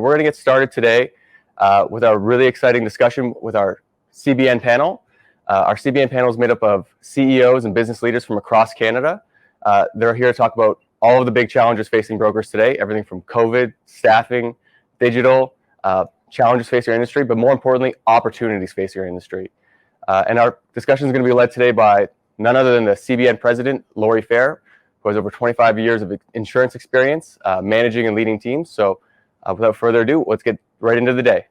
So we're going to get started today with our really exciting discussion with our CBN panel. Our CBN panel is made up of CEOs and business leaders from across Canada. They're here to talk about all of the big challenges facing brokers today, everything from COVID, staffing, digital, challenges facing our industry, but more importantly, opportunities facing our industry. And our discussion is going to be led today by none other than the CBN president, Laurie Fair, who has over 25 years of insurance experience managing and leading teams. So without further ado, let's get right into the day.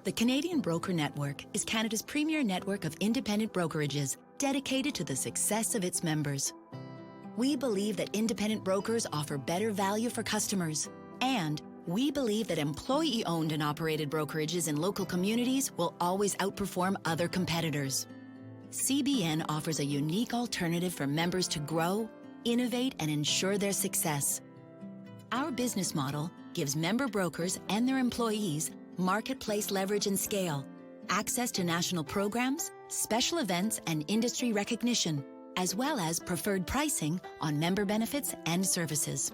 The Canadian Broker Network is Canada's premier network of independent brokerages dedicated to the success of its members. We believe that independent brokers offer better value for customers, and we believe that employee-owned and operated brokerages in local communities will always outperform other competitors. CBN offers a unique alternative for members to grow, innovate, and ensure their success. Our business model gives member brokers and their employees marketplace leverage and scale, access to national programs, special events, and industry recognition, as well as preferred pricing on member benefits and services.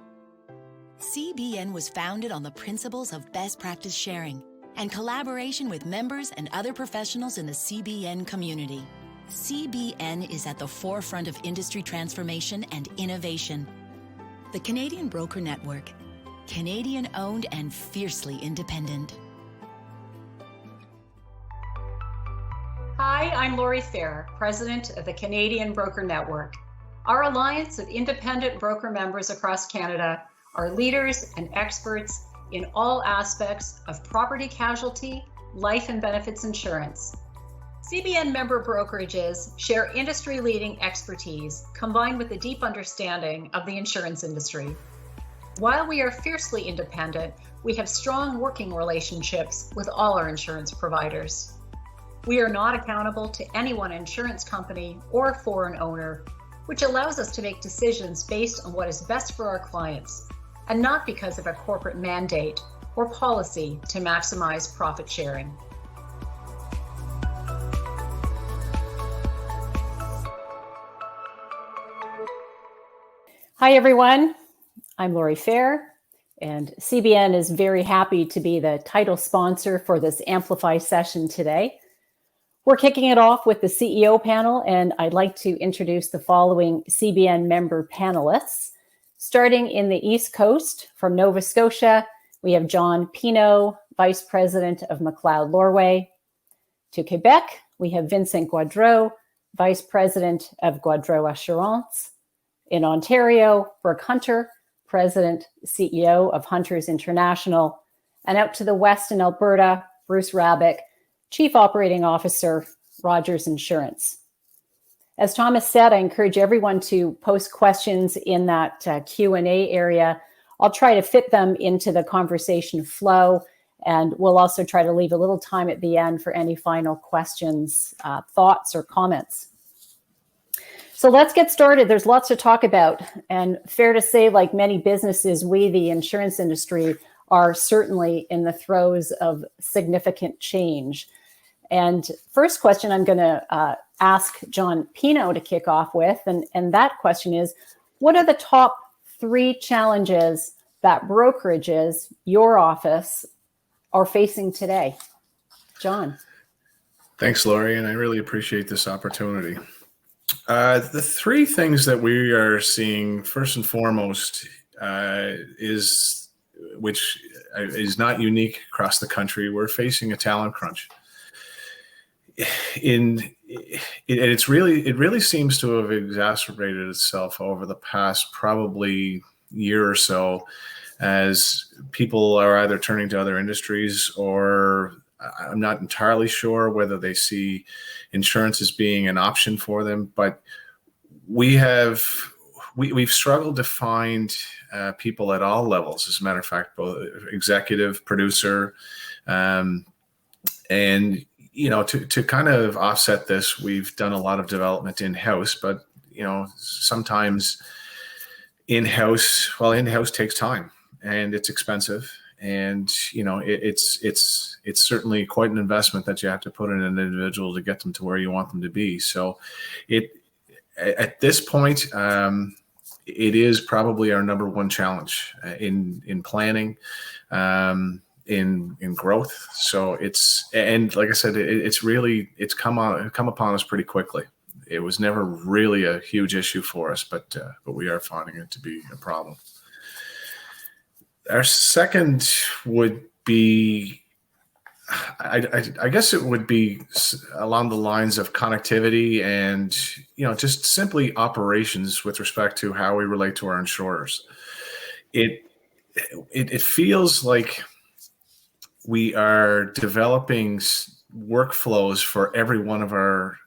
CBN was founded on the principles of best practice sharing and collaboration with members and other professionals in the CBN community. CBN is at the forefront of industry transformation and innovation. The Canadian Broker Network, Canadian-owned and fiercely independent. Hi, I'm Laurie Fair, President of the Canadian Broker Network. Our alliance of independent broker members across Canada are leaders and experts in all aspects of property casualty, life and benefits insurance. CBN member brokerages share industry-leading expertise combined with a deep understanding of the insurance industry. While we are fiercely independent, we have strong working relationships with all our insurance providers. We are not accountable to any one insurance company or foreign owner, which allows us to make decisions based on what is best for our clients, and not because of a corporate mandate or policy to maximize profit sharing. Hi, everyone. I'm Laurie Fair, and CBN is very happy to be the title sponsor for this Amplify session today. We're kicking it off with the CEO panel, and I'd like to introduce the following CBN member panelists. Starting in the East Coast, from Nova Scotia, we have John Pino, Vice President of McLeod Lorway. To Quebec, we have Vincent Gaudreau, Vice President of Gaudreau Assurance. In Ontario, Brooke Hunter, President, CEO of Hunters International. And out to the west in Alberta, Bruce Rabick, Chief Operating Officer, Rogers Insurance. As Thomas said, I encourage everyone to post questions in that Q&A area. I'll try to fit them into the conversation flow, and we'll also try to leave a little time at the end for any final questions, thoughts, or comments. So let's get started. There's lots to talk about, and fair to say, like many businesses, we, the insurance industry, are certainly in the throes of significant change. And first question I'm going to ask John Pino to kick off with, and that question is, what are the top 3 challenges that brokerages, your office, are facing today? John. Thanks, Laurie, and I really appreciate this opportunity. The 3 things that we are seeing, first and foremost, which is not unique across the country, we're facing a talent crunch. It really seems to have exacerbated itself over the past probably year or so, as people are either turning to other industries, or I'm not entirely sure whether they see insurance as being an option for them. But we've struggled to find people at all levels. As a matter of fact, both executive, producer, and to kind of offset this, we've done a lot of development in-house. But sometimes in-house takes time and it's expensive, and it's certainly quite an investment that you have to put in an individual to get them to where you want them to be. So at this point, it is probably our number one challenge in planning, in growth. So and like I said, it's come upon us pretty quickly. It was never really a huge issue for us, but we are finding it to be a problem. Our second would be, I guess it would be along the lines of connectivity and, just simply operations with respect to how we relate to our insurers. It feels like we are developing workflows for every one of our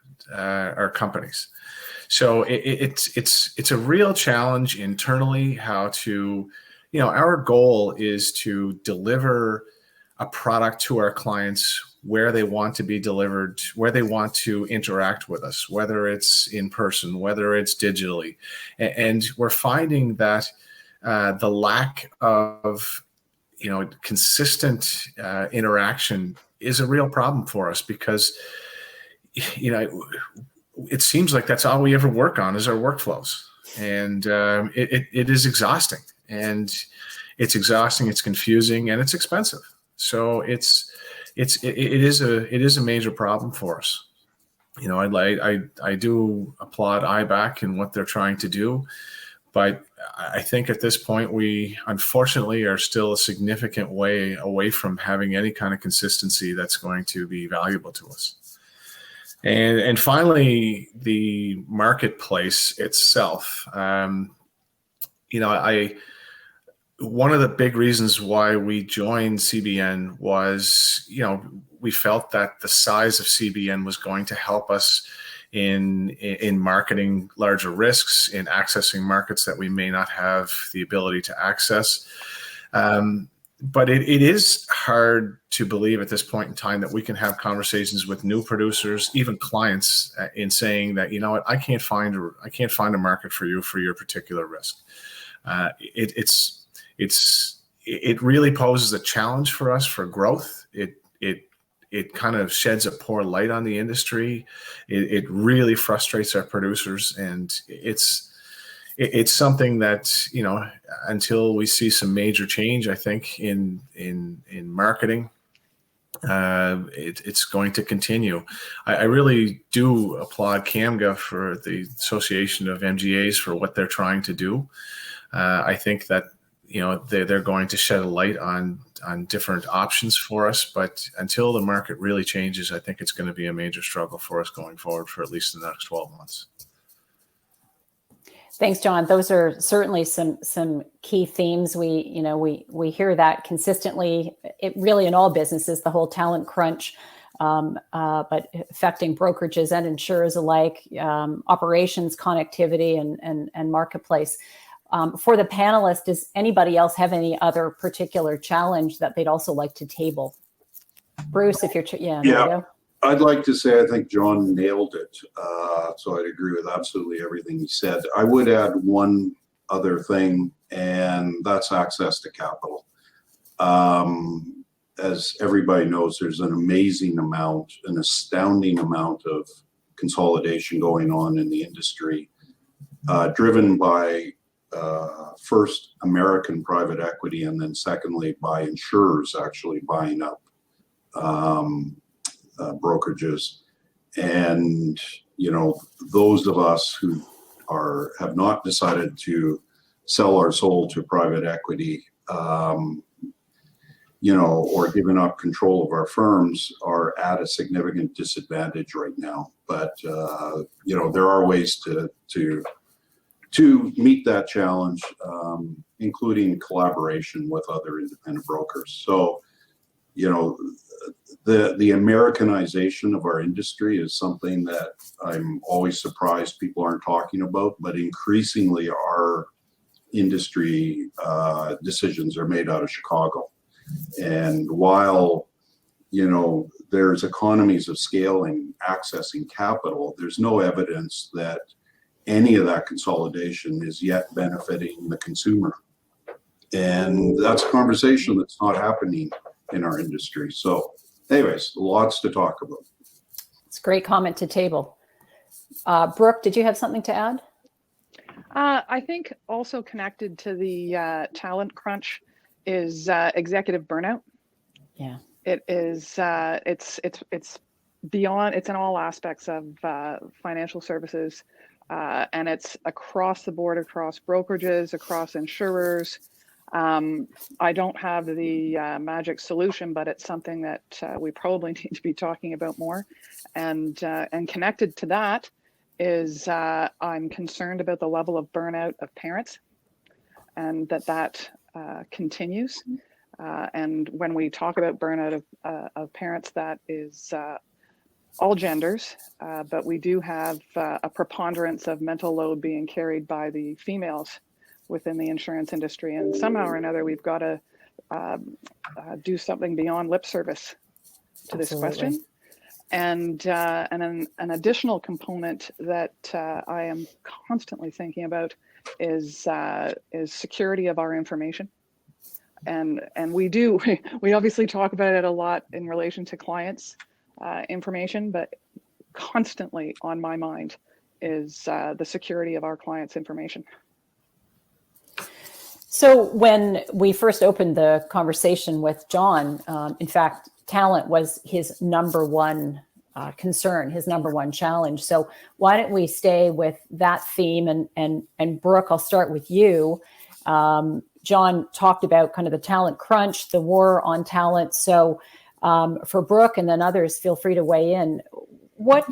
companies. So it's a real challenge internally how to, our goal is to deliver a product to our clients where they want to be delivered, where they want to interact with us, whether it's in person, whether it's digitally. And we're finding that the lack of, consistent interaction is a real problem for us because, it seems like that's all we ever work on is our workflows. And it is exhausting. And it's exhausting, it's confusing, and it's expensive. So it is a major problem for us. I do applaud IBAC and what they're trying to do, but I think at this point we unfortunately are still a significant way away from having any kind of consistency that's going to be valuable to us. And finally, the marketplace itself. One of the big reasons why we joined CBN was, we felt that the size of CBN was going to help us in marketing larger risks, in accessing markets that we may not have the ability to access. But it is hard to believe at this point in time that we can have conversations with new producers, even clients, in saying that, I can't find a market for you for your particular risk. It really poses a challenge for us for growth. It kind of sheds a poor light on the industry. It really frustrates our producers, and it's something that, until we see some major change, I think in marketing, it's going to continue. I really do applaud CAMGA for the Association of MGAs for what they're trying to do. I think that they're going to shed a light on different options for us, but until the market really changes, I think it's going to be a major struggle for us going forward for at least the next 12 months. Thanks, John. Those are certainly some key themes. We hear that consistently. It really in all businesses, the whole talent crunch, but affecting brokerages and insurers alike, operations, connectivity, and marketplace. For the panelists, does anybody else have any other particular challenge that they'd also like to table? Bruce, if you're there you go. I'd like to say I think John nailed it. So I'd agree with absolutely everything he said. I would add one other thing, and that's access to capital. As everybody knows, there's an astounding amount of consolidation going on in the industry, driven by first American private equity, and then secondly by insurers actually buying up brokerages. And those of us who have not decided to sell our soul to private equity, or given up control of our firms, are at a significant disadvantage right now. But there are ways to meet that challenge, including collaboration with other independent brokers. So, the Americanization of our industry is something that I'm always surprised people aren't talking about, but increasingly our industry decisions are made out of Chicago. And while, there's economies of scale in accessing capital, there's no evidence that any of that consolidation is yet benefiting the consumer. And that's a conversation that's not happening in our industry. So anyways, lots to talk about. It's a great comment to table. Brooke, did you have something to add? I think also connected to the talent crunch is executive burnout. Yeah. It is. It's beyond. It's in all aspects of financial services, and it's across the board, across brokerages, across insurers. I don't have the magic solution, but it's something that we probably need to be talking about more. And connected to that is I'm concerned about the level of burnout of parents, and that continues. And when we talk about burnout of parents, that is all genders, but we do have a preponderance of mental load being carried by the females within the insurance industry. And somehow or another, we've got to do something beyond lip service to this question. And an additional component that I am constantly thinking about is security of our information. And we obviously talk about it a lot in relation to clients' information, but constantly on my mind is the security of our clients' information. So when we first opened the conversation with John, in fact, talent was his number one concern, his number one challenge. So why don't we stay with that theme? And Brooke, I'll start with you. John talked about kind of the talent crunch, the war on talent. So for Brooke and then others, feel free to weigh in. What,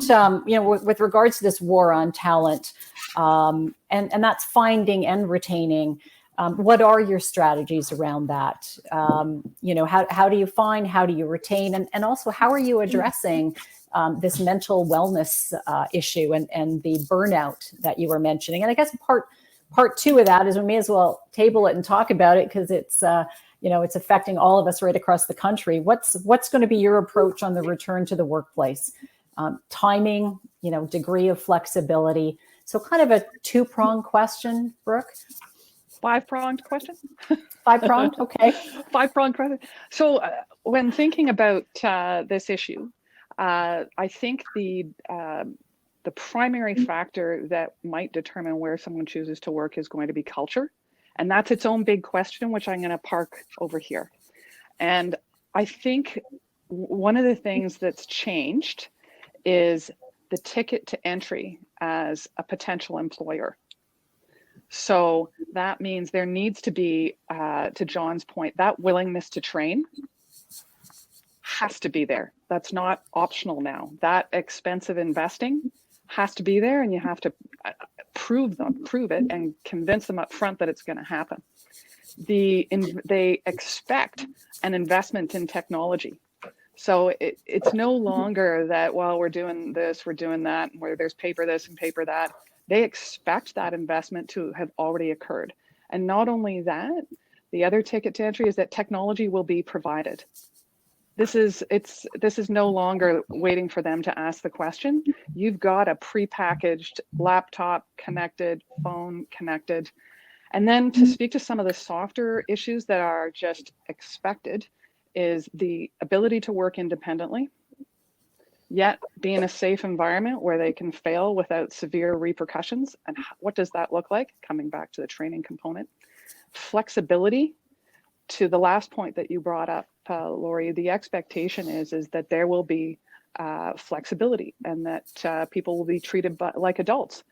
with regards to this war on talent, and that's finding and retaining, what are your strategies around that? How do you find, how do you retain, and also how are you addressing this mental wellness issue and the burnout that you were mentioning? And I guess part two of that is we may as well table it and talk about it because it's it's affecting all of us right across the country. What's going to be your approach on the return to the workplace? Timing, degree of flexibility. So kind of a two-pronged question, Brooke. Five-pronged question? Five-pronged, okay. Five-pronged question. So when thinking about this issue, I think the primary factor that might determine where someone chooses to work is going to be culture. And that's its own big question, which I'm going to park over here. And I think one of the things that's changed is the ticket to entry as a potential employer. So that means there needs to be, to John's point, that willingness to train has to be there. That's not optional now. That expensive investing has to be there, and you have to prove it and convince them up front that it's going to happen. They expect an investment in technology. So it's no longer that, well, we're doing this, we're doing that, where there's paper this and paper that. They expect that investment to have already occurred. And not only that, the other ticket to entry is that technology will be provided. This is no longer waiting for them to ask the question. You've got a prepackaged laptop connected, phone connected. And then to speak to some of the softer issues that are just expected is the ability to work independently, yet be in a safe environment where they can fail without severe repercussions. And what does that look like? Coming back to the training component. Flexibility, to the last point that you brought up, Lori, the expectation is that there will be flexibility and that people will be treated like adults.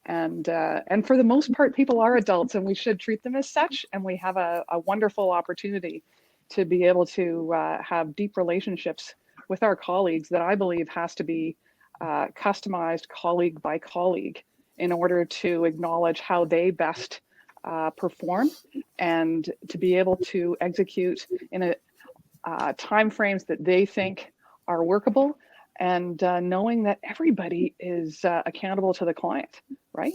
And for the most part, people are adults and we should treat them as such. And we have a wonderful opportunity to be able to have deep relationships with our colleagues that I believe has to be customized colleague by colleague in order to acknowledge how they best perform and to be able to execute in a timeframes that they think are workable, and knowing that everybody is accountable to the client, right?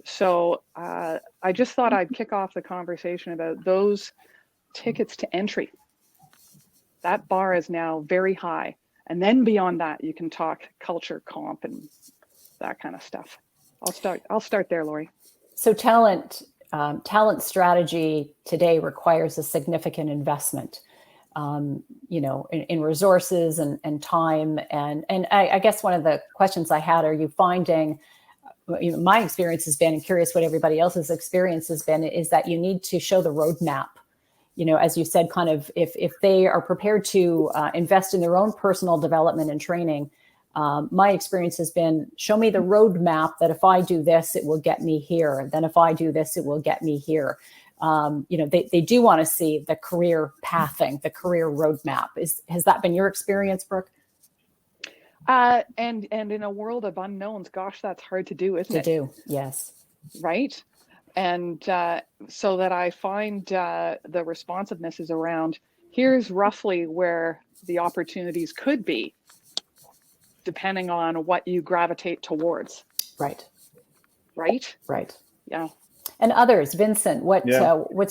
So I just thought I'd kick off the conversation about those tickets to entry. That bar is now very high. And then beyond that, you can talk culture, comp, and that kind of stuff. I'll start there, Lori. So talent strategy today requires a significant investment, in resources and time. And I guess one of the questions I had, are you finding my experience has been, and curious what everybody else's experience has been, is that you need to show the roadmap. As you said, kind of if they are prepared to invest in their own personal development and training, my experience has been, show me the roadmap that if I do this, it will get me here. And then if I do this, it will get me here. They do want to see the career pathing, the career roadmap. Has that been your experience, Brooke? And in a world of unknowns, gosh, that's hard to do, isn't it? To do, yes. Right. And so that I find the responsiveness is around, here's roughly where the opportunities could be, depending on what you gravitate towards. Right. Right? Right. Yeah. And others, Vincent, what's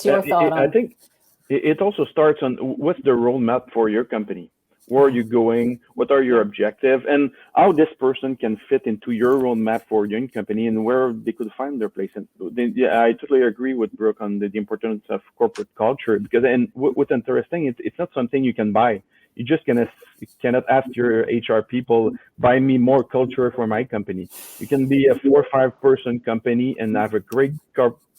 your thought on? I think it also starts on what's the roadmap for your company? Where are you going? What are your objectives? And how this person can fit into your roadmap for your company and where they could find their place. And I totally agree with Brooke on the importance of corporate culture, because what's interesting, it's not something you can buy. You just cannot ask your HR people, buy me more culture for my company. You can be a 4 or 5 person company and have a great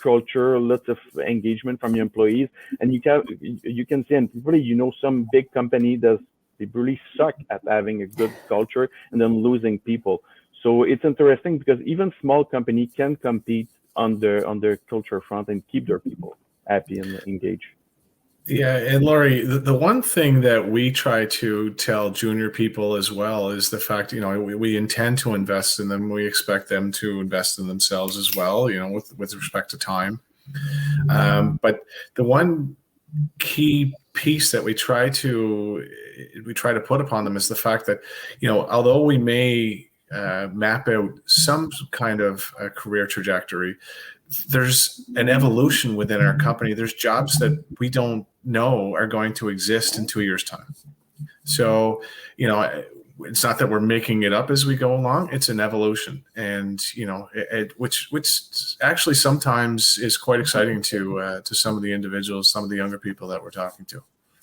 culture, lots of engagement from your employees. And you can see, and probably, some big company they really suck at having a good culture and then losing people. So it's interesting because even small company can compete on their culture front and keep their people happy and engaged. Yeah, and Laurie, the one thing that we try to tell junior people as well is the fact, we intend to invest in them. We expect them to invest in themselves as well, with respect to time. But the one key piece that we try to put upon them is the fact that, although we may map out some kind of a career trajectory, there's an evolution within our company. There's jobs that we don't know are going to exist in 2 years' time. So, it's not that we're making it up as we go along. It's an evolution, and which actually sometimes is quite exciting to some of the individuals, some of the younger people that we're talking to.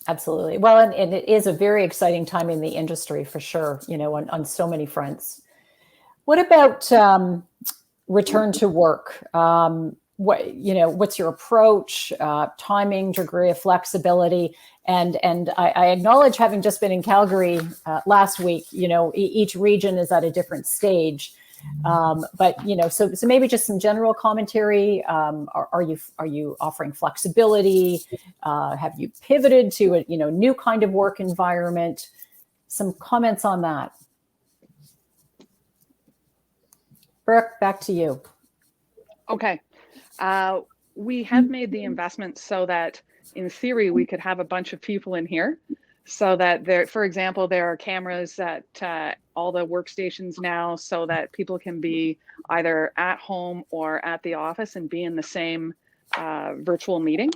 Absolutely. Well, and it is a very exciting time in the industry for sure. On so many fronts. What about return to work? What's your approach? Timing, degree of flexibility. And I acknowledge, having just been in Calgary last week, each region is at a different stage. But so maybe just some general commentary. Are you offering flexibility? Have you pivoted to a new kind of work environment? Some comments on that. Brooke, back to you. Okay. We have made the investment so that, in theory, we could have a bunch of people in here, so that for example, there are cameras at all the workstations now, so that people can be either at home or at the office and be in the same virtual meeting.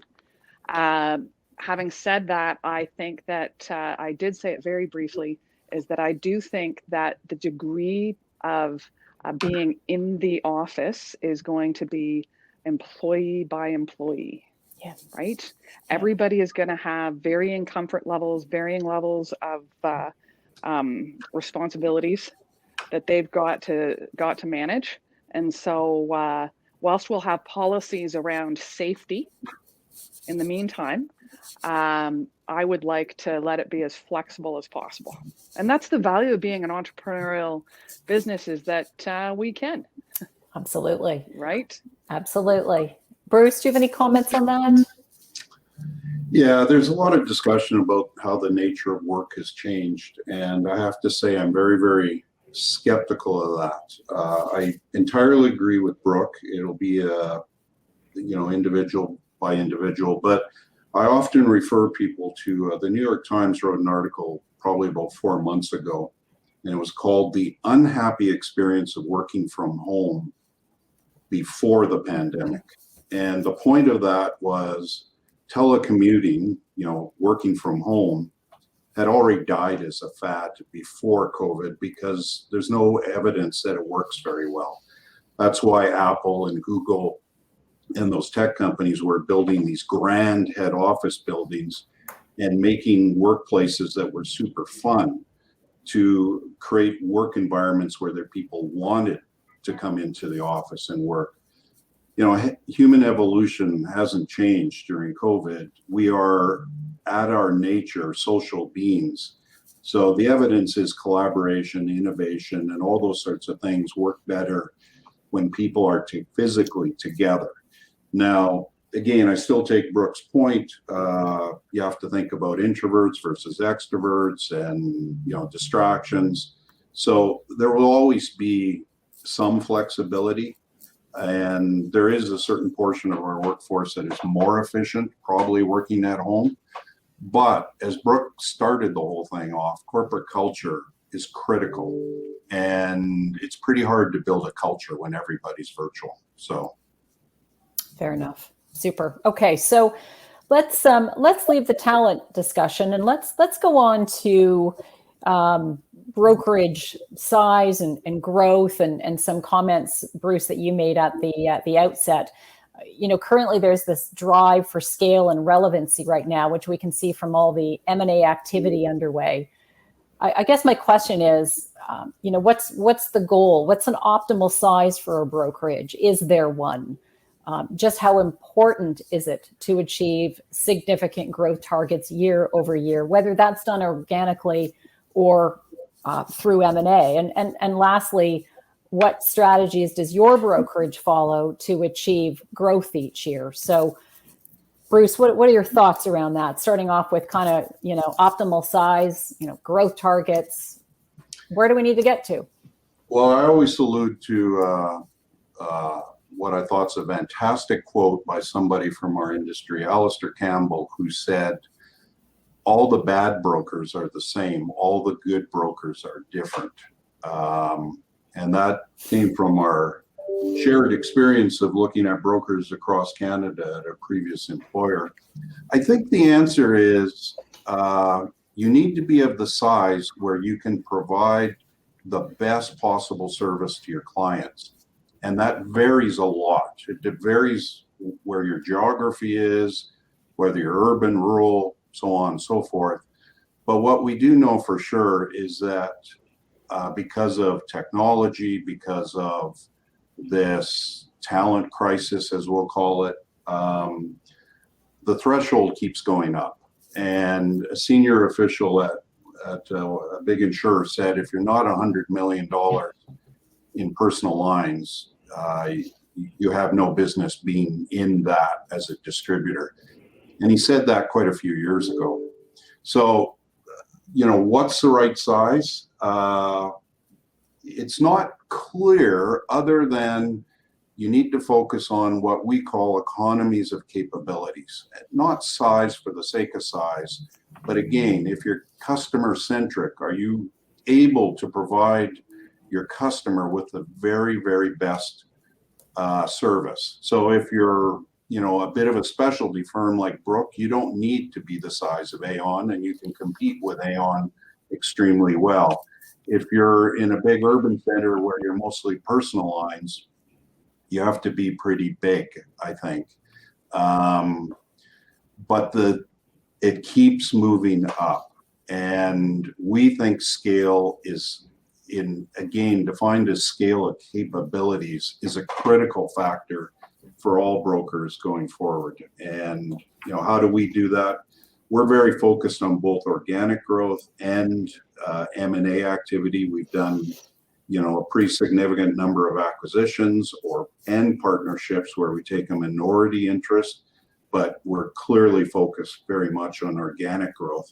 Having said that, I think that I did say it very briefly, is that I do think that the degree of being in the office is going to be employee by employee. Yeah. Right. Yeah. Everybody is going to have varying comfort levels, varying levels of responsibilities that they've got to manage. And so whilst we'll have policies around safety in the meantime, I would like to let it be as flexible as possible. And that's the value of being an entrepreneurial business, is that we can. Absolutely. Right. Absolutely. Bruce, do you have any comments on that? Yeah, there's a lot of discussion about how the nature of work has changed. And I have to say, I'm very, very skeptical of that. I entirely agree with Brooke. It'll be individual by individual, but I often refer people to the New York Times wrote an article probably about 4 months ago, and it was called "The Unhappy Experience of Working from Home Before the Pandemic." And the point of that was telecommuting, working from home, had already died as a fad before COVID, because there's no evidence that it works very well. That's why Apple and Google and those tech companies were building these grand head office buildings and making workplaces that were super fun to create work environments where their people wanted to come into the office and work. You know, human evolution hasn't changed during COVID. We are at our nature social beings. So the evidence is collaboration, innovation, and all those sorts of things work better when people are physically together. Now, again, I still take Brooke's point. You have to think about introverts versus extroverts and, you know, distractions. So there will always be some flexibility. And there is a certain portion of our workforce that is more efficient, probably working at home. But as Brooke started the whole thing off, corporate culture is critical. And it's pretty hard to build a culture when everybody's virtual. So fair enough. Super. Okay, so let's leave the talent discussion and let's go on to brokerage size and growth and some comments, Bruce, that you made at the outset. You know, currently there's this drive for scale and relevancy right now, which we can see from all the M&A activity underway. I guess my question is, you know, what's the goal? What's an optimal size for a brokerage? Is there one? Just how important is it to achieve significant growth targets year over year, whether that's done organically or through M&A? And lastly, what strategies does your brokerage follow to achieve growth each year? So, Bruce, what are your thoughts around that? Starting off with kind of, you know, optimal size, you know, growth targets. Where do we need to get to? Well, I always allude to what I thought's a fantastic quote by somebody from our industry, Alistair Campbell, who said, all the bad brokers are the same. All the good brokers are different. And that came from our shared experience of looking at brokers across Canada at a previous employer. I think the answer is you need to be of the size where you can provide the best possible service to your clients. And that varies a lot. It varies where your geography is, whether you're urban, rural, so on and so forth. But what we do know for sure is that because of technology, because of this talent crisis, as we'll call it, the threshold keeps going up. And a senior official at a big insurer said, if you're not $100 million in personal lines, you have no business being in that as a distributor. And he said that quite a few years ago. So, you know, what's the right size? It's not clear, other than you need to focus on what we call economies of capabilities, not size for the sake of size. But again, if you're customer centric, are you able to provide your customer with the very, very best service? So if you're, you know, a bit of a specialty firm like Brooke, you don't need to be the size of Aon, and you can compete with Aon extremely well. If you're in a big urban center where you're mostly personal lines, you have to be pretty big, I think. But it keeps moving up, and we think scale is, defined as scale of capabilities, is a critical factor for all brokers going forward. And, you know, how do we do that? We're very focused on both organic growth and M&A activity. We've done, you know, a pretty significant number of acquisitions and partnerships where we take a minority interest, but we're clearly focused very much on organic growth.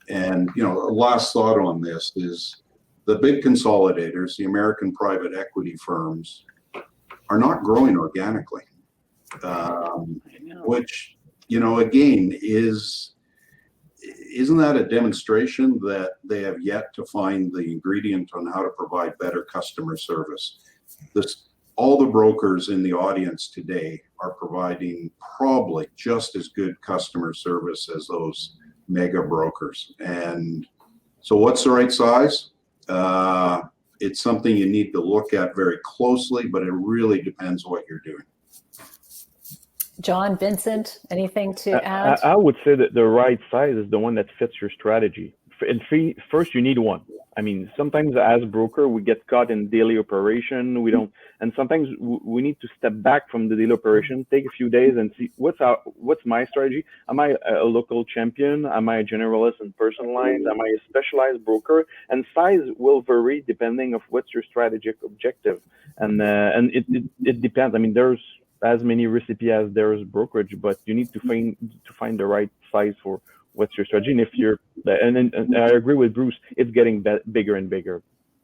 And, you know, a last thought on this is the big consolidators, the American private equity firms, are not growing organically, which, you know, again, isn't that a demonstration that they have yet to find the ingredient on how to provide better customer service? All the brokers in the audience today are providing probably just as good customer service as those mega brokers. And so what's the right size? It's something you need to look at very closely, but it really depends what you're doing. John, Vincent, anything to add? I would say that the right size is the one that fits your strategy. And first, you need one. I mean, sometimes as broker, we get caught in daily operation. We don't, and sometimes we need to step back from the daily operation, take a few days and see what's my strategy. Am I a local champion? Am I a generalist in personal lines? Am I a specialized broker? And size will vary depending of what's your strategic objective. And it depends. I mean, there's as many recipe as there's brokerage, but you need to find the right size for what's your strategy. And if you're, and I agree with Bruce, it's getting bigger and bigger,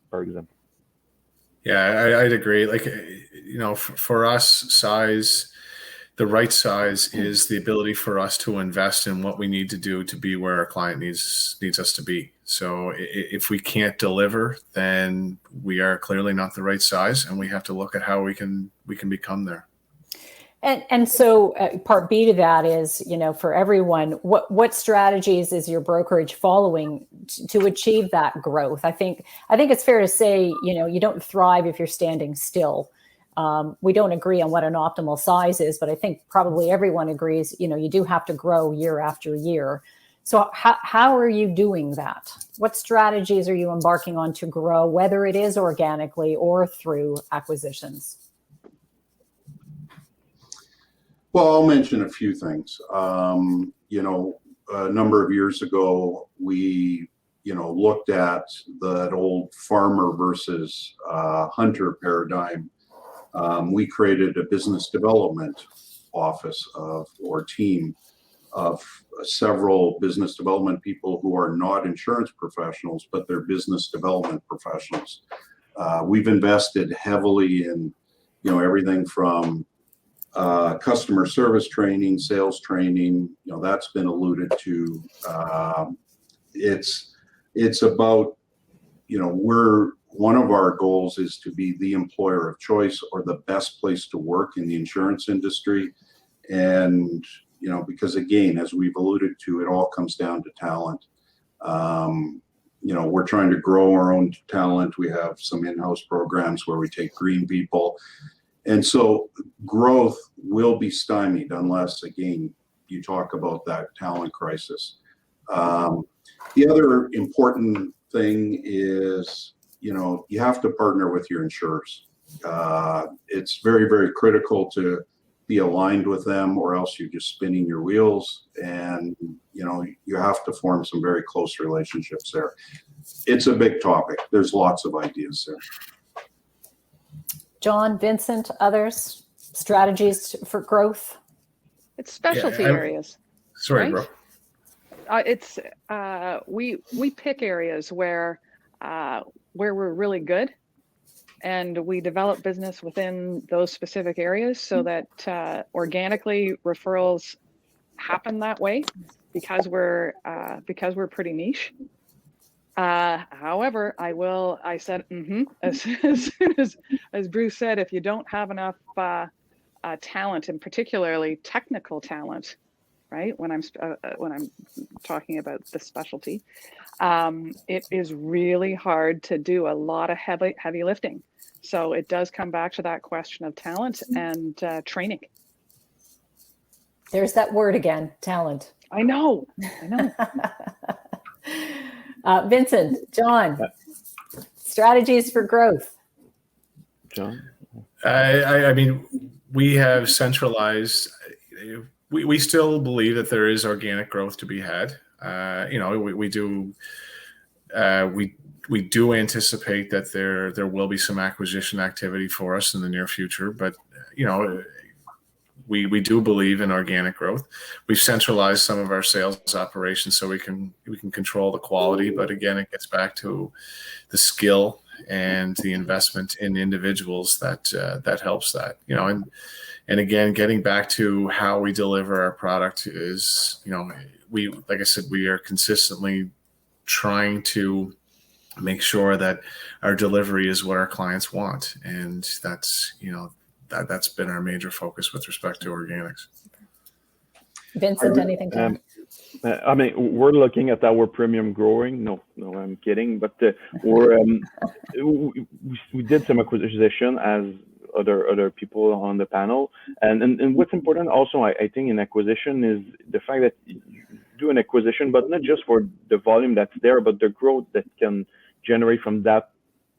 for example. Yeah, I'd agree. Like, you know, for us, size, the right size is the ability for us to invest in what we need to do to be where our client needs us to be. So if we can't deliver, then we are clearly not the right size, and we have to look at how we can become there. And so part B to that is, you know, for everyone, what strategies is your brokerage following to achieve that growth? I think it's fair to say, you know, you don't thrive if you're standing still. We don't agree on what an optimal size is, but I think probably everyone agrees, you know, you do have to grow year after year. So how are you doing that? What strategies are you embarking on to grow, whether it is organically or through acquisitions? Well, I'll mention a few things. You know, a number of years ago, we, you know, looked at that old farmer versus hunter paradigm. We created a business development office or team of several business development people who are not insurance professionals, but they're business development professionals. We've invested heavily in, you know, everything from customer service training, sales training, you know, that's been alluded to. It's about, you know, one of our goals is to be the employer of choice or the best place to work in the insurance industry. And, you know, because again, as we've alluded to, it all comes down to talent. You know, we're trying to grow our own talent. We have some in-house programs where we take green people. And so growth will be stymied unless, again, you talk about that talent crisis. The other important thing is, you know, you have to partner with your insurers. It's very, very critical to be aligned with them, or else you're just spinning your wheels. And, you know, you have to form some very close relationships there. It's a big topic. There's lots of ideas there. John, Vincent, others, strategies for growth? It's specialty areas. Sorry, right? bro. We pick areas where we're really good, and we develop business within those specific areas so that organically referrals happen that way because we're pretty niche. However, I said, as soon as Bruce said, if you don't have enough talent, and particularly technical talent, right? When I'm talking about the specialty, it is really hard to do a lot of heavy lifting. So it does come back to that question of talent and training. There's that word again, talent. I know. Vincent, John, strategies for growth. John? I mean, we have centralized. We still believe that there is organic growth to be had. You know, we do anticipate that there will be some acquisition activity for us in the near future. But you know, we do believe in organic growth. We've centralized some of our sales operations so we can control the quality. But again, it gets back to the skill and the investment in individuals that helps that. You know, and again, getting back to how we deliver our product is, you know, like I said, we are consistently trying to make sure that our delivery is what our clients want, and that's, you know, that's been our major focus with respect to organics. Vincent, anything to add? I mean, we're looking at our premium growing. No, I'm kidding. But we did some acquisition as other people on the panel, and what's important also, I think, in acquisition is the fact that you do an acquisition, but not just for the volume that's there, but the growth that can generate from that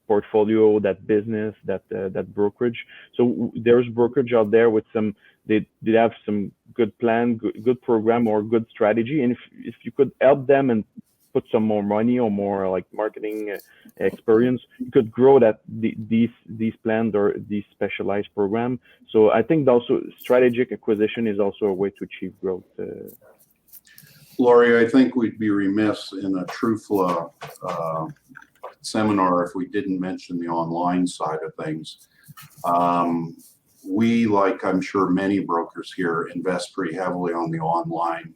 portfolio, that business, that brokerage. So there's brokerage out there with some, they have some good plan, good program, or good strategy. And if you could help them and put some more money or more like marketing experience, you could grow these plans or these specialized program. So I think also strategic acquisition is also a way to achieve growth. Laurie, I think we'd be remiss in a TrueFlow seminar if we didn't mention the online side of things. We, like I'm sure many brokers here, invest pretty heavily on the online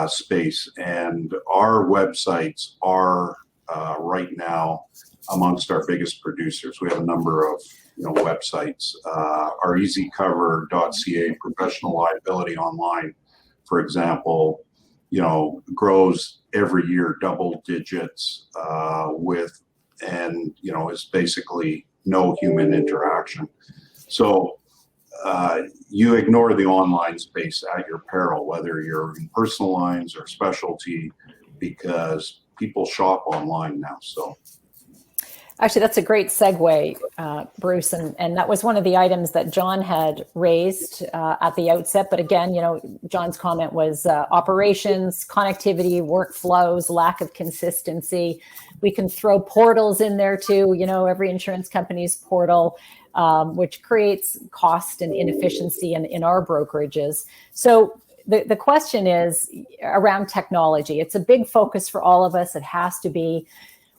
space, and our websites are right now amongst our biggest producers. We have a number of websites. Our easycover.ca professional liability online, for example, grows every year double digits is basically no human interaction. So you ignore the online space at your peril, whether you're in personal lines or specialty, because people shop online now. So actually, that's a great segue, Bruce, and that was one of the items that John had raised at the outset. But again, John's comment was operations, connectivity, workflows, lack of consistency. We can throw portals in there too, every insurance company's portal, which creates cost and inefficiency in our brokerages. So the question is around technology. It's a big focus for all of us. It has to be.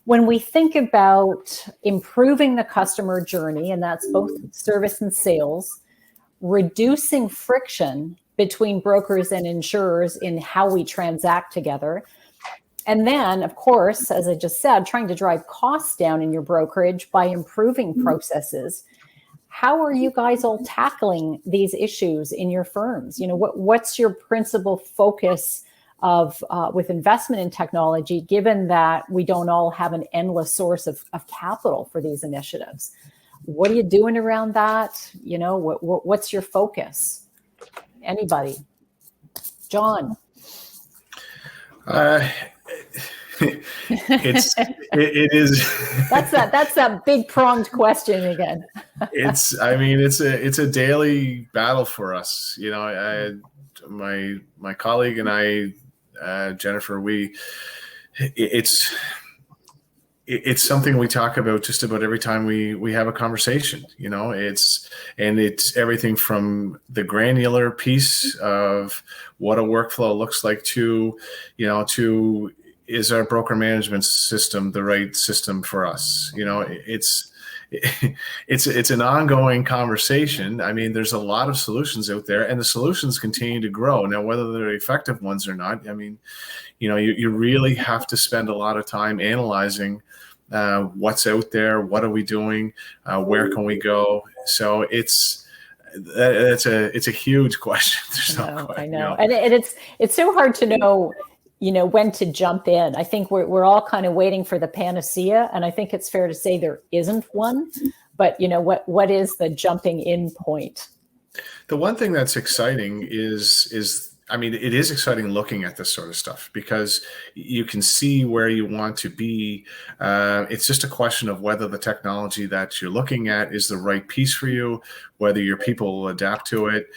When we think about improving the customer journey, and that's both service and sales, reducing friction between brokers and insurers in how we transact together, and then, of course, as I just said, trying to drive costs down in your brokerage by improving processes. How are you guys all tackling these issues in your firms? What's your principal focus of with investment in technology, given that we don't all have an endless source of capital for these initiatives? What are you doing around that? What's your focus? Anybody? John? It is. That's that big pronged question again. It's a daily battle for us. My colleague and I, Jennifer, it's something we talk about just about every time we have a conversation. It's everything from the granular piece of what a workflow looks like to is our broker management system the right system for us? It's an ongoing conversation. There's a lot of solutions out there, and the solutions continue to grow. Now, whether they're effective ones or not, you really have to spend a lot of time analyzing what's out there, what are we doing, where can we go. So it's a huge question. I know. And it's so hard to know when to jump in. I think we're all kind of waiting for the panacea, and I think it's fair to say there isn't one. But what is the jumping in point? The one thing that's exciting is it is exciting looking at this sort of stuff, because you can see where you want to be. It's just a question of whether the technology that you're looking at is the right piece for you, whether your people will adapt to it.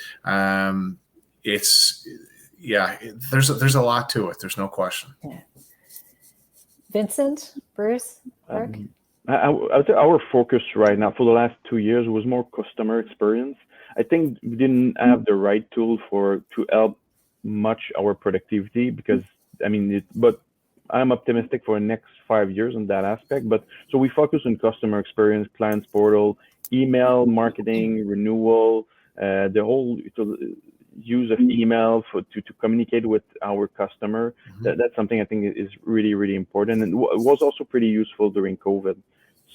There's a lot to it. There's no question. Yeah. Vincent, Bruce, Mark? I would say our focus right now for the last 2 years was more customer experience. I think we didn't have the right tool to help much our productivity, because but I'm optimistic for the next 5 years on that aspect. But so we focus on customer experience, clients portal, email marketing, renewal, the whole use of email to communicate with our customer. That's something I think is really, really important, and it was also pretty useful during COVID.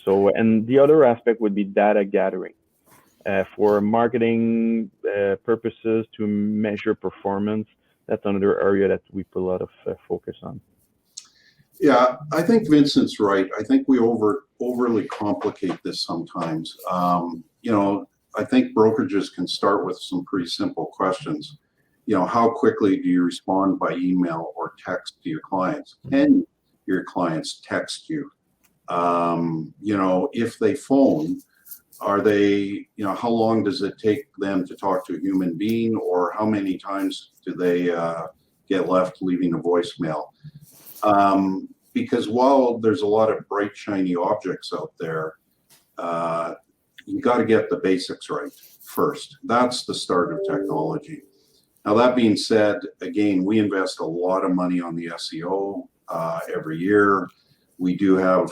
So, and the other aspect would be data gathering for marketing purposes to measure performance. That's another area that we put a lot of focus on. Yeah, I think Vincent's right. I think we overly complicate this sometimes. I think brokerages can start with some pretty simple questions. How quickly do you respond by email or text to your clients? Can your clients text you? If they phone, are they, how long does it take them to talk to a human being, or how many times do they get left leaving a voicemail? Because while there's a lot of bright, shiny objects out there, you got to get the basics right first. That's the start of technology. Now, that being said, again, we invest a lot of money on the SEO every year. We do have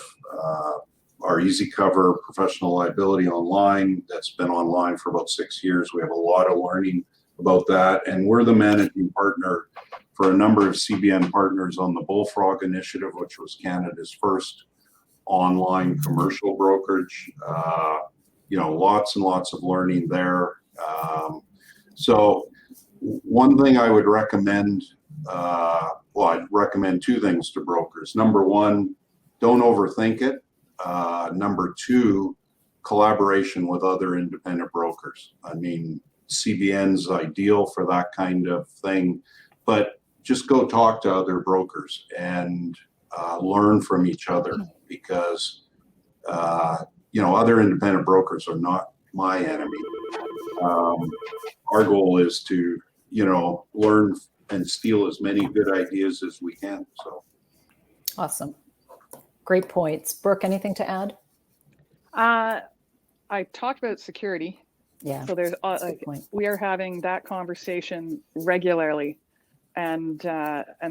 our Easy Cover professional liability online that's been online for about 6 years. We have a lot of learning about that, and we're the managing partner for a number of CBN partners on the Bullfrog Initiative, which was Canada's first online commercial brokerage. Lots and lots of learning there. So one thing I would recommend, I'd recommend two things to brokers. Number one, don't overthink it. Number two, collaboration with other independent brokers. I mean, CBN's ideal for that kind of thing, but just go talk to other brokers and learn from each other, because other independent brokers are not my enemy. Our goal is to learn and steal as many good ideas as we can. So awesome. Great points. Brooke, anything to add? I talked about security. Yeah. So there's we are having that conversation regularly, and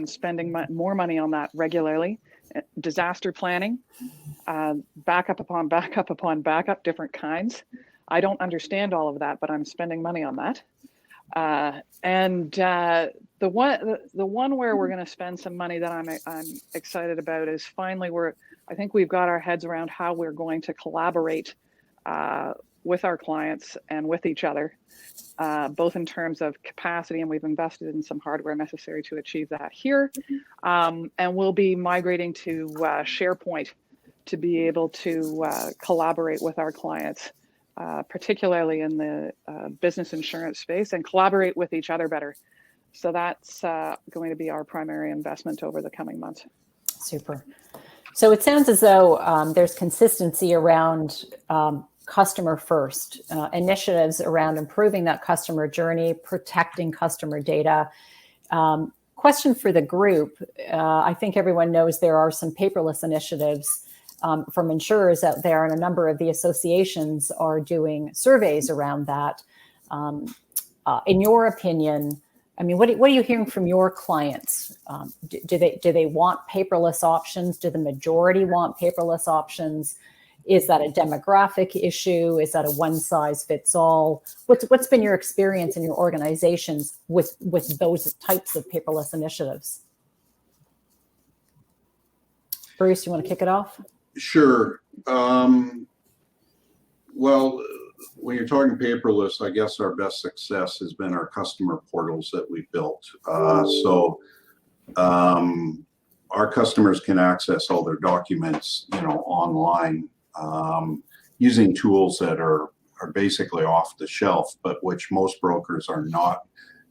spending more money on that regularly. Disaster planning, backup upon backup upon backup, different kinds. I don't understand all of that, but I'm spending money on that. And the one where we're going to spend some money that I'm excited about is finally I think we've got our heads around how we're going to collaborate with our clients and with each other, both in terms of capacity, and we've invested in some hardware necessary to achieve that here. And we'll be migrating to SharePoint to be able to collaborate with our clients, particularly in the business insurance space, and collaborate with each other better. So that's going to be our primary investment over the coming months. Super. So it sounds as though there's consistency around customer first, initiatives around improving that customer journey, protecting customer data. Question for the group. I think everyone knows there are some paperless initiatives from insurers out there, and a number of the associations are doing surveys around that. In your opinion, I mean, what are you hearing from your clients? Do they want paperless options? Do the majority want paperless options? Is that a demographic issue? Is that a one size fits all? What's been your experience in your organizations with those types of paperless initiatives? Bruce, you want to kick it off? Sure. Well, when you're talking paperless, I guess our best success has been our customer portals that we built. Our customers can access all their documents, online, using tools that are basically off the shelf, but which most brokers are not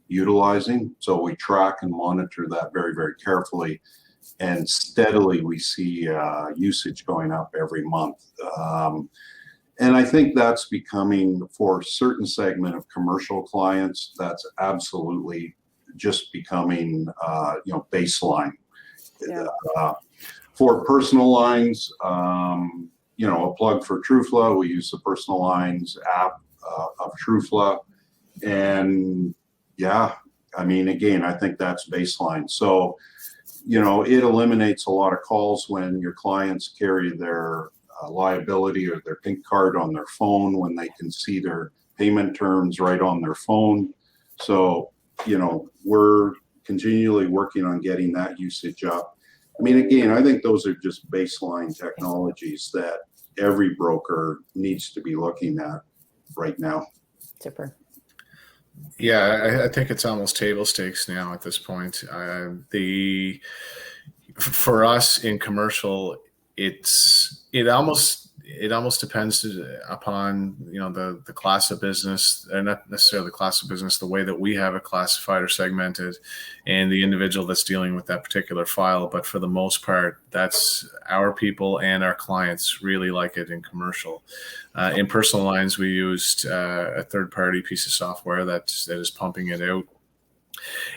utilizing. So we track and monitor that very, very carefully, and steadily we see usage going up every month. And I think that's becoming, for a certain segment of commercial clients, that's absolutely just becoming, baseline. Yeah. For personal lines, a plug for TrueFlow. We use the personal lines app of TrueFlow. And yeah, I mean, again, I think that's baseline. So, it eliminates a lot of calls when your clients carry their liability or their pink card on their phone, when they can see their payment terms right on their phone. So, we're continually working on getting that usage up. I mean, again, I think those are just baseline technologies that every broker needs to be looking at right now. Super. Yeah, I think it's almost table stakes now at this point. For us in commercial, it it almost depends upon the class of business, and not necessarily the class of business, the way that we have it classified or segmented, and the individual that's dealing with that particular file. But for the most part, that's our people and our clients really like it in commercial. In personal lines, we used a third-party piece of software that is pumping it out.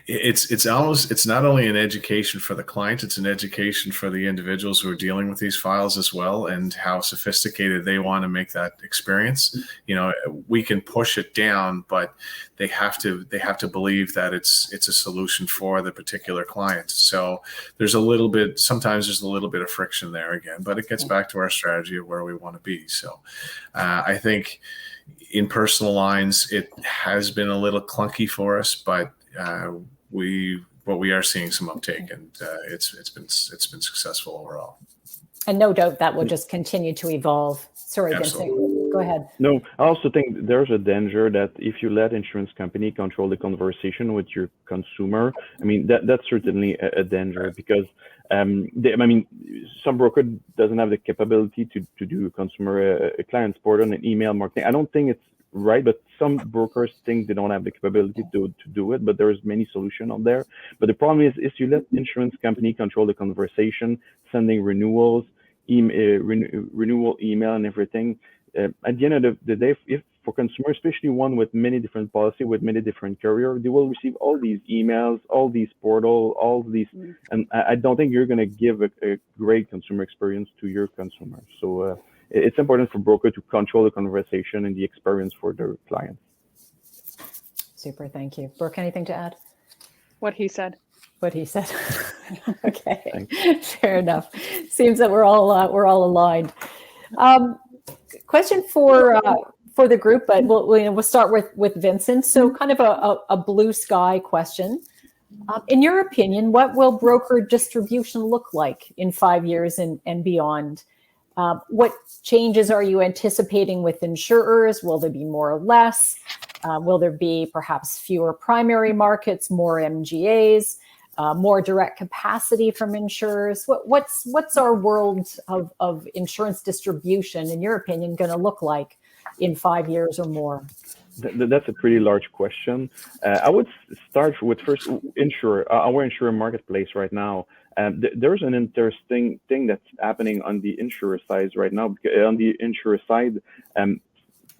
It's not only an education for the client, it's an education for the individuals who are dealing with these files as well, and how sophisticated they want to make that experience. We can push it down, but they have to believe that it's a solution for the particular client. So sometimes there's a little bit of friction there again, but it gets back to our strategy of where we want to be. So I think in personal lines, it has been a little clunky for us, but we are seeing some uptake, and it's been successful overall. And no doubt that will just continue to evolve. Sorry, Vincent, go ahead. No, I also think there's a danger that if you let insurance company control the conversation with your consumer, that's certainly a danger, because some broker doesn't have the capability to do consumer client support on an email marketing. I don't think it's right, but some brokers think they don't have the capability to do it, but there's many solutions out there. But the problem is you let insurance company control the conversation, sending renewals, renewal email and everything. At the end of the day, if for consumers, especially one with many different policy, with many different carrier, they will receive all these emails, all these portal, all these, and I don't think you're going to give a great consumer experience to your consumers. So it's important for broker to control the conversation and the experience for their clients. Super, thank you. Brooke, anything to add? What he said. Okay, thanks. Fair enough. Seems that we're all aligned. Question for the group, but we'll start with Vincent. So kind of a blue sky question. In your opinion, what will broker distribution look like in 5 years and beyond? What changes are you anticipating with insurers? Will there be more or less? Will there be perhaps fewer primary markets, more MGAs, more direct capacity from insurers? What's our world of insurance distribution, in your opinion, going to look like in 5 years or more? That's a pretty large question. I would start with first our insurer marketplace right now. There's an interesting thing that's happening on the insurer side right now. On the insurer side,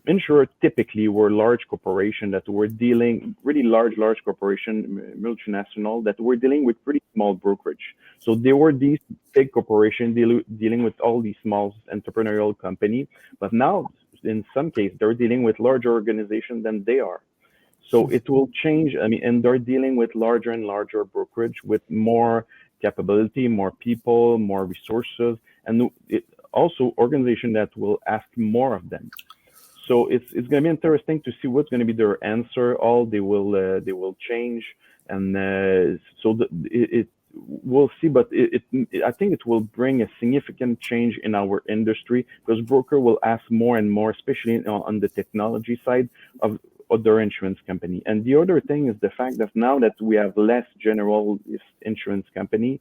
insurers typically were large corporations that were dealing, really large corporation, multinational, that were dealing with pretty small brokerage. So they were these big corporations dealing with all these small entrepreneurial company, but now in some cases they're dealing with larger organizations than they are. So it will change. And they're dealing with larger and larger brokerage with more capability, more people, more resources, and also organization that will ask more of them. So it's going to be interesting to see what's going to be their answer. They will change, and we'll see. But I think it will bring a significant change in our industry, because broker will ask more and more, especially on the technology side of other insurance company. And the other thing is the fact that now that we have less general insurance company,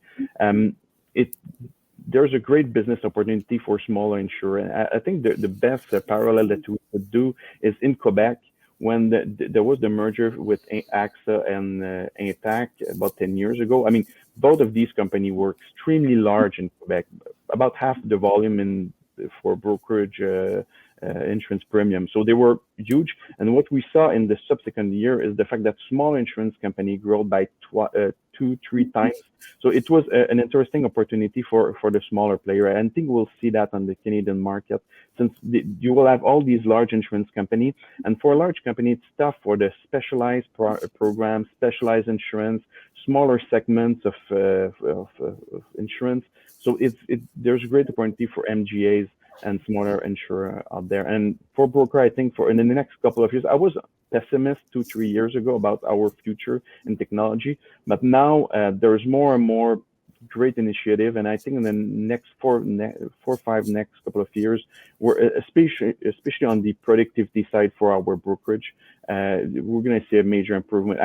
there's a great business opportunity for smaller insurer. I think the best parallel that we could do is in Quebec, when there was the merger with AXA and Intac about 10 years ago. Both of these companies were extremely large in Quebec, about half the volume for brokerage insurance premium. So they were huge. And what we saw in the subsequent year is the fact that small insurance company grew by 2-3 times. So it was an interesting opportunity for the smaller player. I think we'll see that on the Canadian market, since you will have all these large insurance companies. And for a large company, it's tough for the specialized programs, specialized insurance, smaller segments of insurance. So there's a great opportunity for MGAs and smaller insurer out there. And for broker, I think in the next couple of years, I was pessimist 2-3 years ago about our future in technology, but now there's more and more great initiative. And I think in the next 4-5 next couple of years, we're especially on the productivity side for our brokerage, we're going to see a major improvement.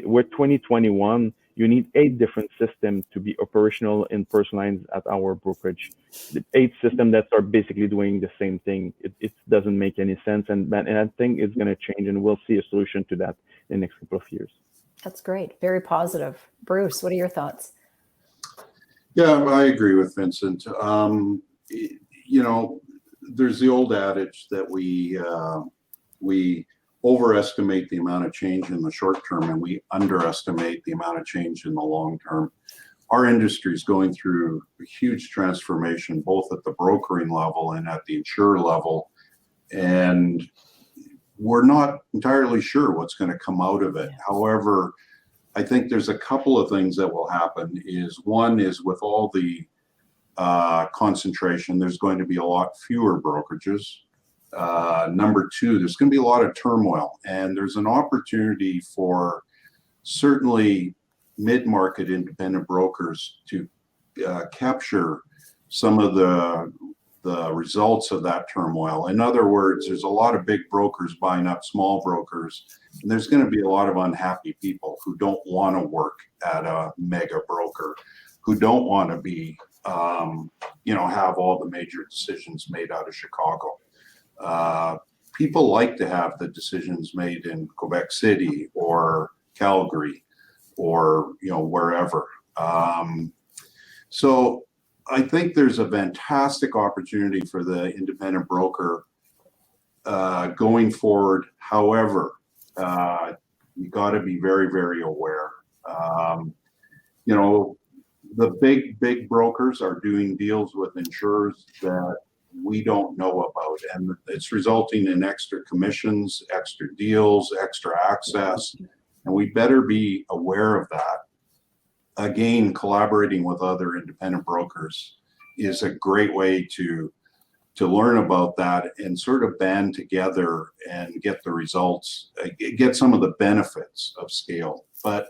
With 2021, You need 8 different systems to be operational in personal lines at our brokerage. The 8 systems that are basically doing the same thing. It doesn't make any sense, and I think it's going to change, and we'll see a solution to that in the next couple of years. That's great. Very positive. Bruce, what are your thoughts? Yeah, I agree with Vincent. There's the old adage that we overestimate the amount of change in the short term and we underestimate the amount of change in the long term. Our industry is going through a huge transformation, both at the brokering level and at the insurer level. And we're not entirely sure what's going to come out of it. However, I think there's a couple of things that will happen. One is with all the concentration, there's going to be a lot fewer brokerages. Number 2, there's going to be a lot of turmoil, and there's an opportunity for certainly mid-market independent brokers to capture some of the results of that turmoil. In other words, there's a lot of big brokers buying up small brokers, and there's going to be a lot of unhappy people who don't want to work at a mega broker, who don't want to be, have all the major decisions made out of Chicago. People like to have the decisions made in Quebec City or Calgary or wherever. So I think there's a fantastic opportunity for the independent broker going forward. However, you got to be very, very aware. The big brokers are doing deals with insurers that we don't know about, and it's resulting in extra commissions, extra deals, extra access, and we better be aware of that. Again, collaborating with other independent brokers is a great way to learn about that and sort of band together and get the results, get some of the benefits of scale. But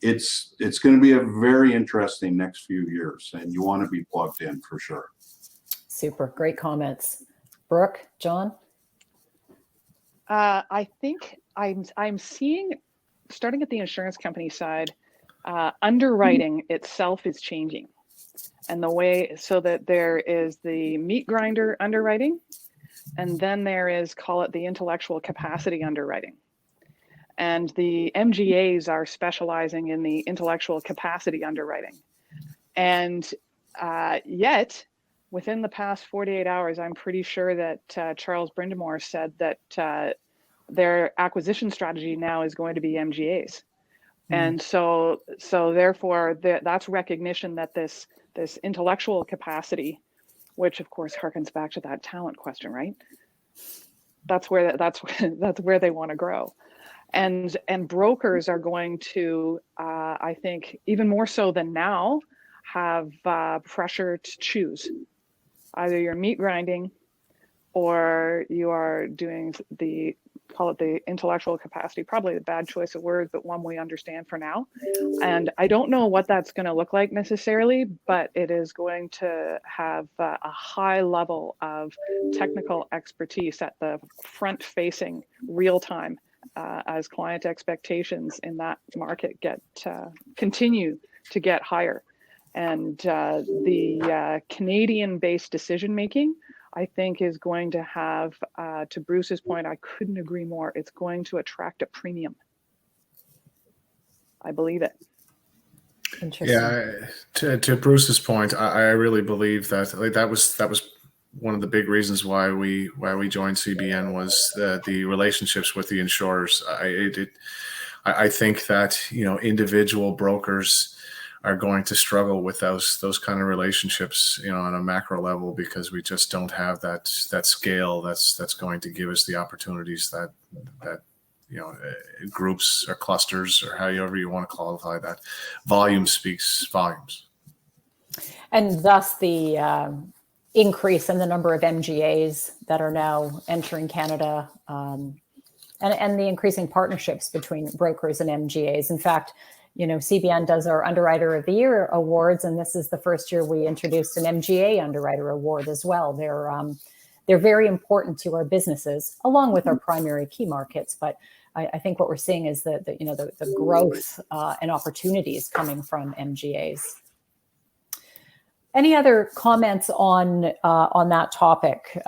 it's going to be a very interesting next few years, and you want to be plugged in for sure. Super. Great comments. Brooke, John? I think I'm seeing, starting at the insurance company side, underwriting itself is changing. And the way, so that there is the meat grinder underwriting, and then there is, call it the intellectual capacity underwriting. And the MGAs are specializing in the intellectual capacity underwriting. And yet, within the past 48 hours, I'm pretty sure that Charles Brindamore said that their acquisition strategy now is going to be MGAs. And so therefore, that's recognition that this intellectual capacity, which of course harkens back to that talent question, right? That's where they want to grow. And brokers are going to, I think, even more so than now, have pressure to choose. Either you're meat grinding or you are doing call it the intellectual capacity, probably a bad choice of words, but one we understand for now. And I don't know what that's going to look like necessarily, but it is going to have a high level of technical expertise at the front facing real time as client expectations in that market continue to get higher. And the Canadian-based decision-making, I think, is going to have, to Bruce's point, I couldn't agree more, it's going to attract a premium. I believe it. Interesting. Yeah, to Bruce's point, I really believe that that was one of the big reasons why we joined CBN was the relationships with the insurers. I think that individual brokers are going to struggle with those kind of relationships, on a macro level, because we just don't have that scale that's going to give us the opportunities that groups or clusters or however you want to qualify that. Volume speaks volumes. And thus the increase in the number of MGAs that are now entering Canada, and the increasing partnerships between brokers and MGAs. In fact, CBN does our Underwriter of the Year awards, and this is the first year we introduced an MGA Underwriter Award as well. They're very important to our businesses, along with our primary key markets. But I think what we're seeing is the growth and opportunities coming from MGAs. Any other comments on that topic?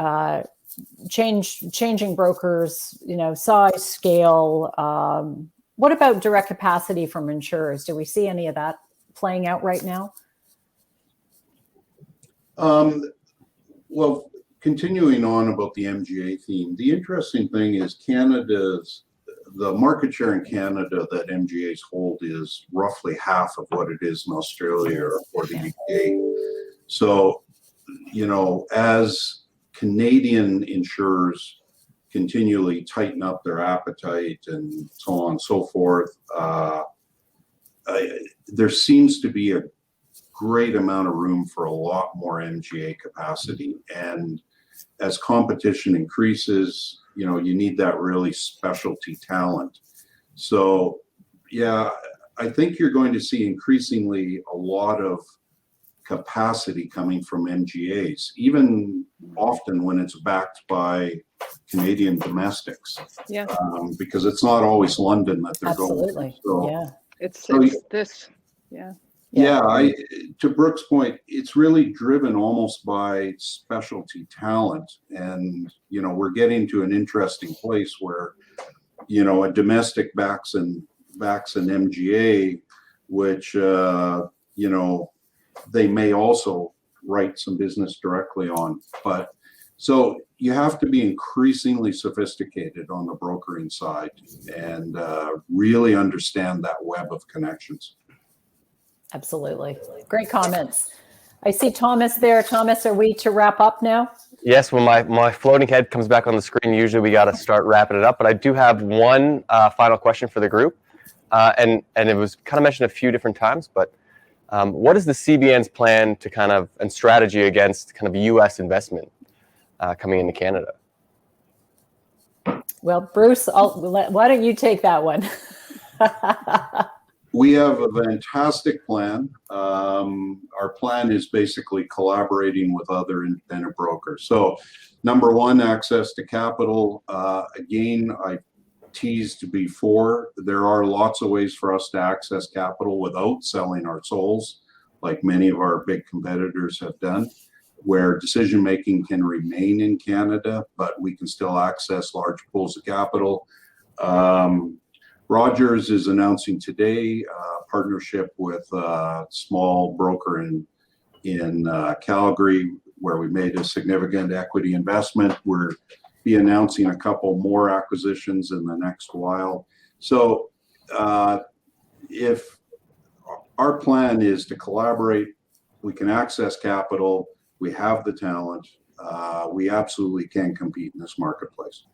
Changing brokers, size, scale. What about direct capacity from insurers? Do we see any of that playing out right now? Well, continuing on about the MGA theme, the interesting thing is the market share in Canada that MGAs hold is roughly half of what it is in Australia or the UK. So, as Canadian insurers continually tighten up their appetite and so on and so forth, there seems to be a great amount of room for a lot more MGA capacity. And as competition increases, you need that really specialty talent. So, yeah, I think you're going to see increasingly a lot of capacity coming from MGAs, even often when it's backed by Canadian domestics. Yeah. Because it's not always London that they're Absolutely. going to. So, yeah. It's this. Yeah. Yeah, to Brooke's point, it's really driven almost by specialty talent. And, we're getting to an interesting place where, a domestic backs an MGA, which, they may also write some business directly on. But so you have to be increasingly sophisticated on the brokering side and really understand that web of connections. Absolutely. Great comments. I see Thomas there. Thomas, are we to wrap up now? Yes, when my floating head comes back on the screen, usually we got to start wrapping it up. But I do have one final question for the group. And it was kind of mentioned a few different times, but what is the CBN's plan to and strategy against U.S. investment coming into Canada? Well, Bruce, why don't you take that one? We have a fantastic plan. Our plan is basically collaborating with other independent brokers. So, number one, access to capital. Again, I teased before, there are lots of ways for us to access capital without selling our souls, like many of our big competitors have done, where decision-making can remain in Canada, but we can still access large pools of capital. Rogers is announcing today a partnership with a small broker in Calgary, where we made a significant equity investment. We're be announcing a couple more acquisitions in the next while. So if our plan is to collaborate, we can access capital, we have the talent, we absolutely can compete in this marketplace.